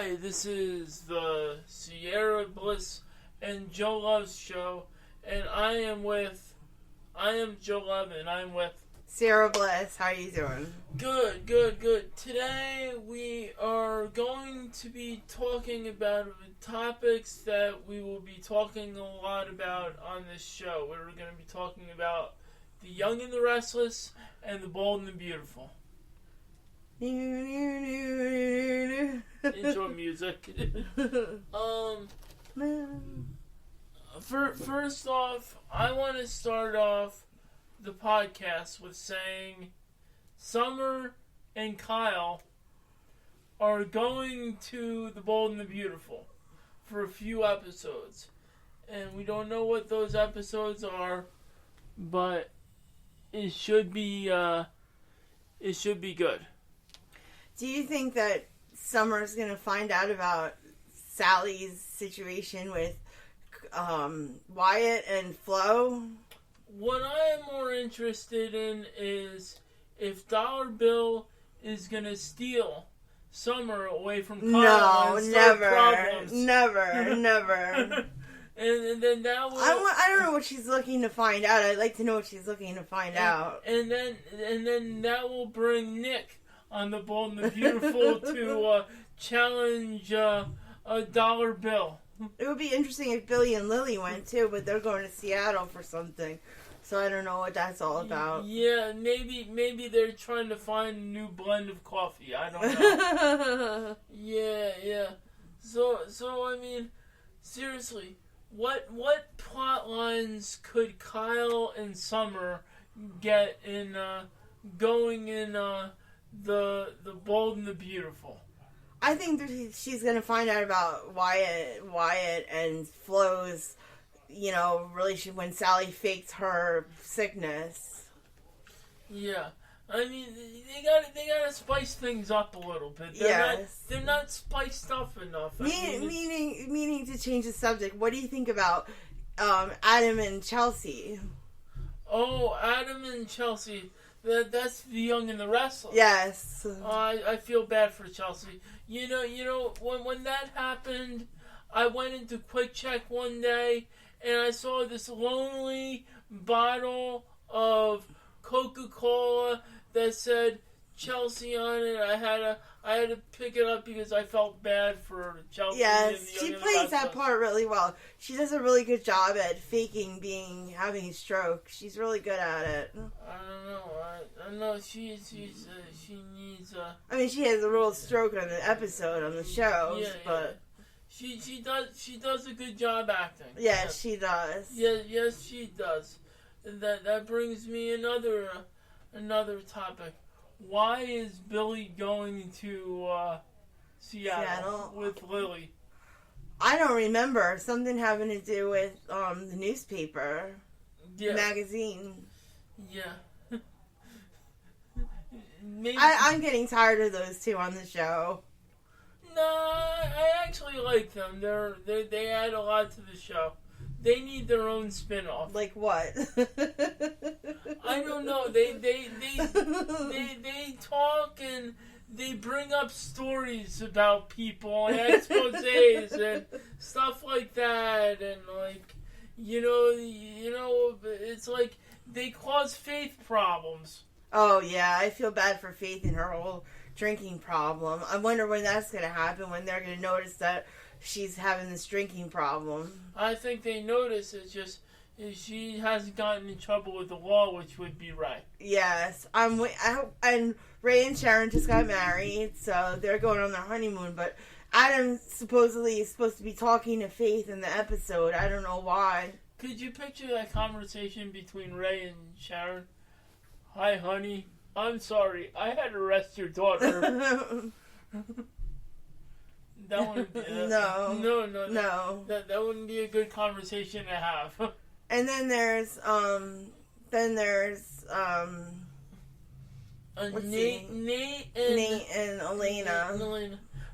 Hi, this is the Sierra, Bliss and Joe Love show, and I am Joe Love, and I'm with Sierra Bliss. How are you doing? Good. Today we are going to be talking about topics that we will be talking a lot about on this show. We're going to be talking about the young and the restless, and the bold and the beautiful. Intro music. First off, I want to start off the podcast with saying Summer and Kyle are going to the Bold and the Beautiful for a few episodes, and we don't know what those episodes are, but it should be good. Do you think that Summer's going to find out about Sally's situation with Wyatt and Flo? What I am more interested in is if Dollar Bill is going to steal Summer away from Kyle. No, never. And then that will... I don't know what she's looking to find out. I'd like to know what she's looking to find out. And then that will bring Nick on the Bold and the Beautiful to challenge a Dollar Bill. It would be interesting if Billy and Lily went too, but they're going to Seattle for something. So I don't know what that's all about. Yeah, maybe they're trying to find a new blend of coffee. I don't know. Yeah. So I mean, seriously, what plot lines could Kyle and Summer get in going in the Bold and the Beautiful? I think that she's going to find out about Wyatt and Flo's, relationship when Sally faked her sickness. Yeah, I mean they gotta spice things up a little bit. They're not spiced up enough. Meaning to change the subject. What do you think about Adam and Chelsea? Oh, Adam and Chelsea. That's the young and the restless. Yes. I feel bad for Chelsea. You know, when that happened, I went into Quick Check one day, and I saw this lonely bottle of Coca-Cola that said Chelsea on it. I had to pick it up because I felt bad for Chelsea. Yes, she plays that part really well. She does a really good job at faking having a stroke. She's really good at it. I don't know. She needs. I mean, she has a real stroke on the episode on the show, but she does a good job acting. Yes, she does. Yes, she does. That brings me another topic. Why is Billy going to Seattle with Lily? I don't remember. Something having to do with the newspaper, magazine. Yeah. Maybe. I'm getting tired of those two on the show. No, I actually like them. They add a lot to the show. They need their own spin-off. Like what? I don't know. They talk and they bring up stories about people and exposés and stuff like that, and it's like they cause Faith problems. Oh yeah, I feel bad for Faith and her whole drinking problem. I wonder when that's going to happen, when they're going to notice that she's having this drinking problem. I think they notice she hasn't gotten in trouble with the law, which would be right. Yes, and Ray and Sharon just got married, so they're going on their honeymoon. But Adam supposedly is supposed to be talking to Faith in the episode. I don't know why. Could you picture that conversation between Ray and Sharon? Hi, honey. I'm sorry. I had to arrest your daughter. That wouldn't be No. That wouldn't be a good conversation to have. And then there's Nate and Elena.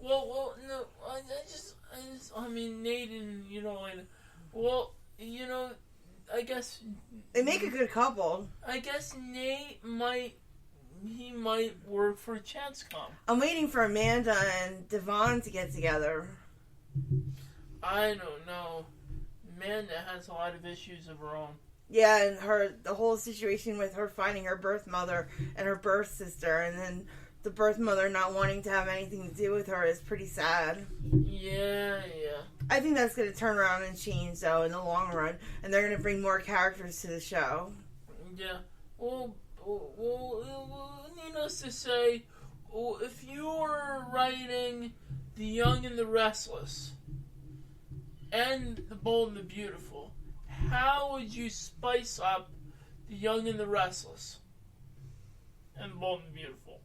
Well, no, I mean Nate and Elena. Well, I guess they make a good couple. I guess Nate might he might work for Chancecom. I'm waiting for Amanda and Devon to get together. I don't know. Amanda has a lot of issues of her own. Yeah, and the whole situation with her finding her birth mother and her birth sister, and then the birth mother not wanting to have anything to do with her is pretty sad. Yeah. I think that's going to turn around and change, though, in the long run, and they're going to bring more characters to the show. Yeah. Well, needless to say, if you were writing The Young and the Restless and The Bold and the Beautiful, how would you spice up The Young and the Restless and The Bold and the Beautiful?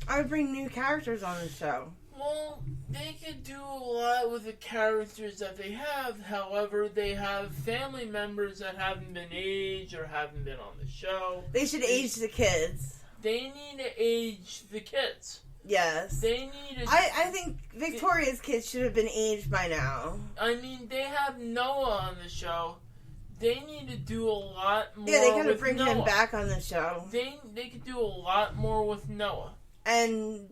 I would bring new characters on the show. Well, they could do a lot with the characters that they have. However, they have family members that haven't been aged or haven't been on the show. They should age the kids. They need to age the kids. Yes. They need to... I think Victoria's kids should have been aged by now. I mean, they have Noah on the show. They need to do a lot more. Yeah, they gotta with bring Noah. him back on the show. They could do a lot more with Noah. And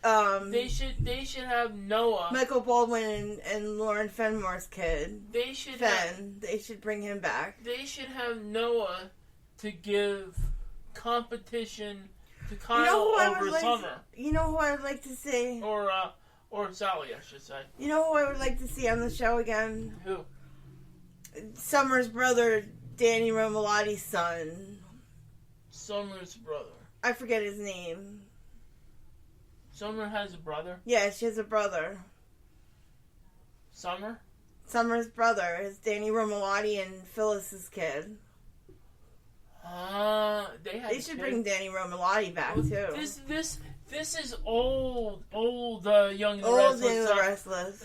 they should have Noah. Michael Baldwin and Lauren Fenmore's kid. They should They should bring him back. They should have Noah to give competition to Kyle over summer. You know who I would like to see? Or Sally, I should say. You know who I would like to see on the show again? Who? Summer's brother, Danny Romalotti's son. Summer's brother. I forget his name. Summer has a brother? Yeah, she has a brother. Summer? Summer's brother is Danny Romalotti and Phyllis's kid. They should bring Danny Romalotti back too. This is old Young and the Restless. Old and the Restless.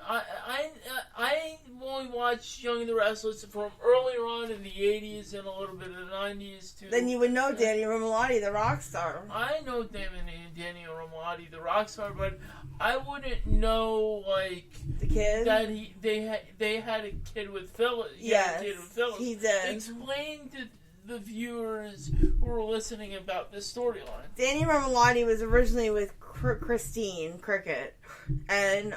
I only watched Young and the Restless from earlier on in the 80s and a little bit of the 90s too. Then you would know Danny Romalotti, the rock star. I know Danny Romalotti, the rock star, but I wouldn't know like the kid that they had a kid with Phyllis. Yes, he did. Explain to the viewers who were listening about this storyline. Danny Romalotti was originally with Christine Cricket, and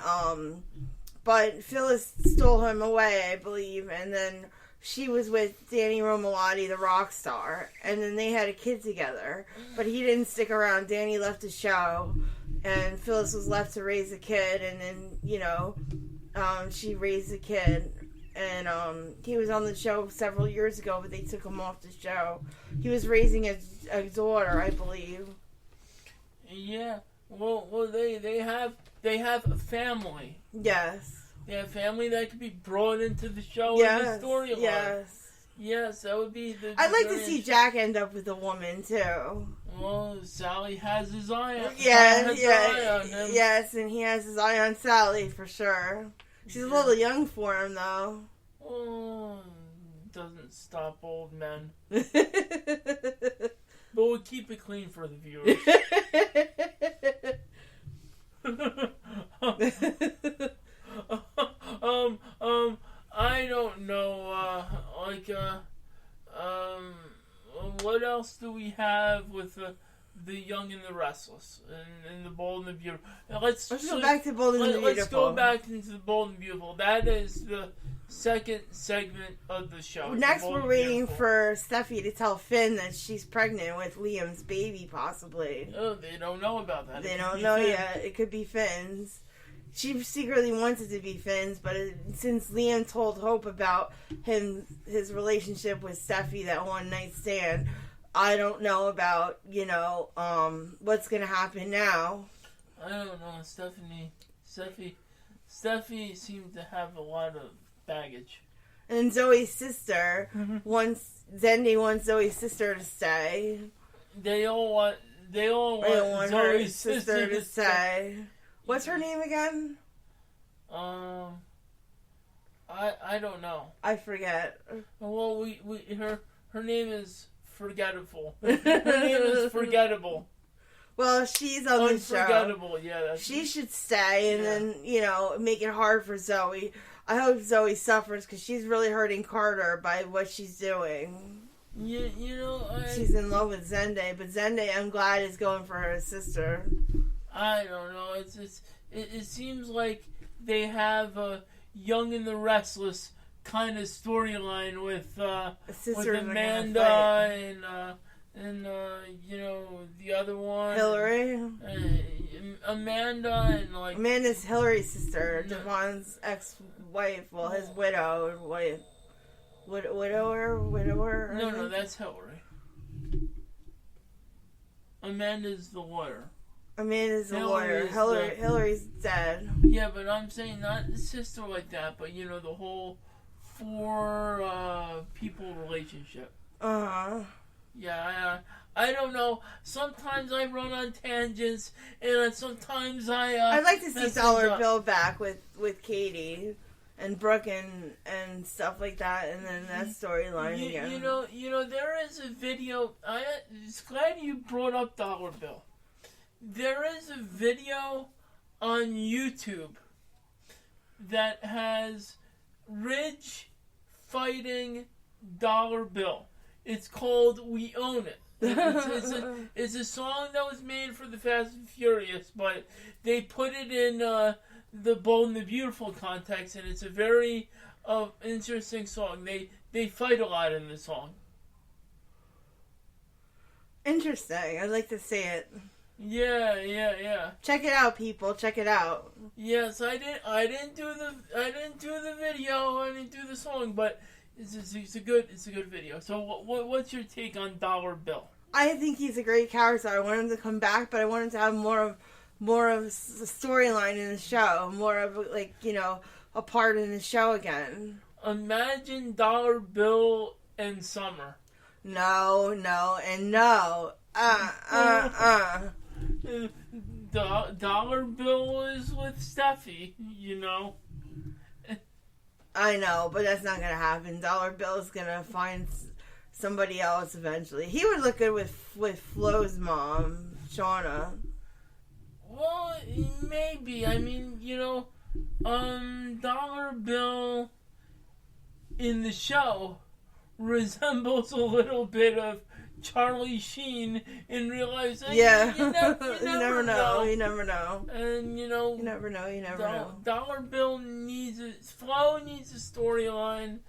but Phyllis stole him away, I believe, and then she was with Danny Romalotti, the rock star, and then they had a kid together, but he didn't stick around. Danny left the show, and Phyllis was left to raise a kid, and then, she raised the kid, and he was on the show several years ago, but they took him off the show. He was raising a daughter, I believe. Yeah, well, they have a family. Yes. They have family that could be brought into the show in the storyline. Yes, that would be the... I'd like to see Jack end up with a woman, too. Well, Sally has his eye on him. Yes, and he has his eye on Sally, for sure. She's a little young for him, though. Oh, doesn't stop old men. But we'll keep it clean for the viewers. I don't know, what else do we have with the Young and the Restless and the Bold and the Beautiful? Let's go back to Bold and the Beautiful. Let's go back into the Bold and Beautiful. That is the second segment of the show. Next, we're waiting for Steffi to tell Finn that she's pregnant with Liam's baby, possibly. Oh, they don't know about that. They don't know yet. It could be Finn's. She secretly wants it to be Finn's, but since Liam told Hope about his relationship with Steffi, that one night stand, I don't know about, what's going to happen now. I don't know. Steffi seemed to have a lot of baggage. And Zoe's sister Zendy wants Zoe's sister to stay. They all want Zoe's her sister to stay. What's her name again? I don't know. I forget. Well, her name is forgettable. Her name is forgettable. Well, she's on the show. Unforgettable, yeah. She should stay and then, make it hard for Zoe. I hope Zoe suffers because she's really hurting Carter by what she's doing. She's in love with Zende, but Zende, I'm glad, is going for her sister. I don't know. It seems like they have a Young and the Restless kind of storyline with Amanda and the other one, Hillary. Amanda and like Amanda's Hillary's sister, Devon's ex-wife. Well, his widowed wife. Widower. No, that's Hillary. Amanda's the lawyer. Amanda's the lawyer. Hillary's dead. Yeah, but I'm saying not the sister like that, but the whole 4 people relationship. Yeah, I don't know. Sometimes I run on tangents, and sometimes I'd like to see Dollar Bill back with Katie and Brooke and stuff like that, and then that storyline again. There is a video. I'm glad you brought up Dollar Bill. There is a video on YouTube that has Ridge fighting Dollar Bill. It's called "We Own It." It's a song that was made for the Fast and Furious, but they put it in the Bold and the Beautiful context, and it's a very interesting song. They fight a lot in the song. Interesting. I'd like to see it. Yeah. Check it out, people. Check it out. Yes, I didn't do the video. I didn't do the song, but it's a good video. So what's your take on Dollar Bill? I think he's a great character. I want him to come back, but I want him to have more of the storyline in the show, more of a part in the show again. Imagine Dollar Bill and Summer. No, and no. Dollar Bill is with Steffi, I know, but that's not gonna happen. Dollar Bill is gonna find somebody else eventually. He would look good with Flo's mom, Shauna. Well, maybe. I mean, Dollar Bill in the show resembles a little bit of Charlie Sheen in real life. Yeah. You never know. You never know. And, you never know. Dollar Bill Flo needs a storyline.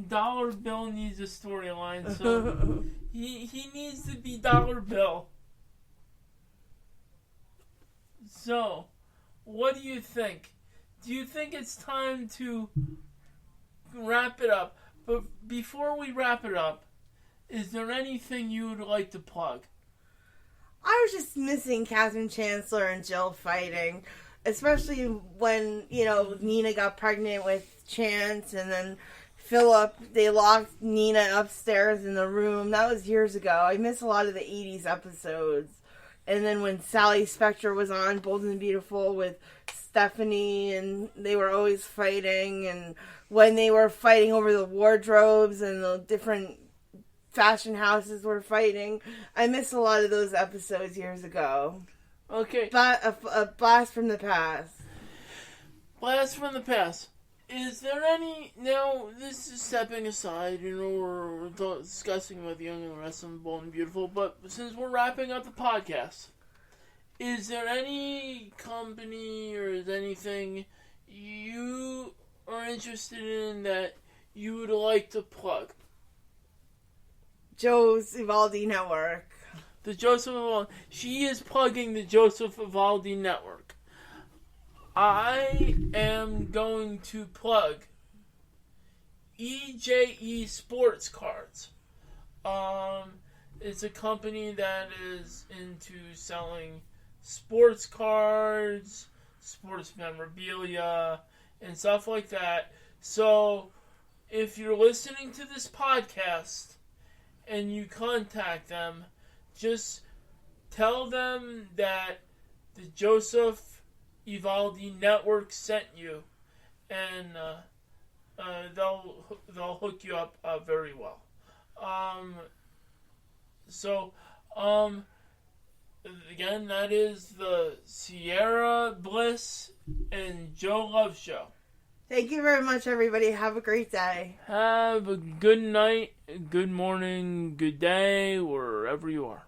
Dollar Bill needs a storyline. So he needs to be Dollar Bill. So, what do you think? Do you think it's time to wrap it up? But before we wrap it up, is there anything you would like to plug? I was just missing Catherine Chancellor and Jill fighting, especially when, Nina got pregnant with Chance, and then Philip, they locked Nina upstairs in the room. That was years ago. I miss a lot of the 80s episodes. And then when Sally Spectre was on Bold and Beautiful with Stephanie, and they were always fighting, and when they were fighting over the wardrobes and the different fashion houses were fighting. I miss a lot of those episodes years ago. Okay. A blast from the past. Blast from the past. Is there any... Now, this is stepping aside, we're discussing about the Young and the Restless, Bold and Beautiful, but since we're wrapping up the podcast, is there any company or is anything you are interested in that you would like to plug? Joe's Vivaldi Network. The Joseph Vivaldi. She is plugging the Joseph Vivaldi Network. I am going to plug EJE Sports Cards. It's a company that is into selling sports cards, sports memorabilia, and stuff like that. So, if you're listening to this podcast and you contact them, just tell them that the Joseph Vivaldi Network sent you, and they'll hook you up very well. Again, that is the Sierra, Bliss, and Joe Love show. Thank you very much, everybody. Have a great day. Have a good night, good morning, good day, wherever you are.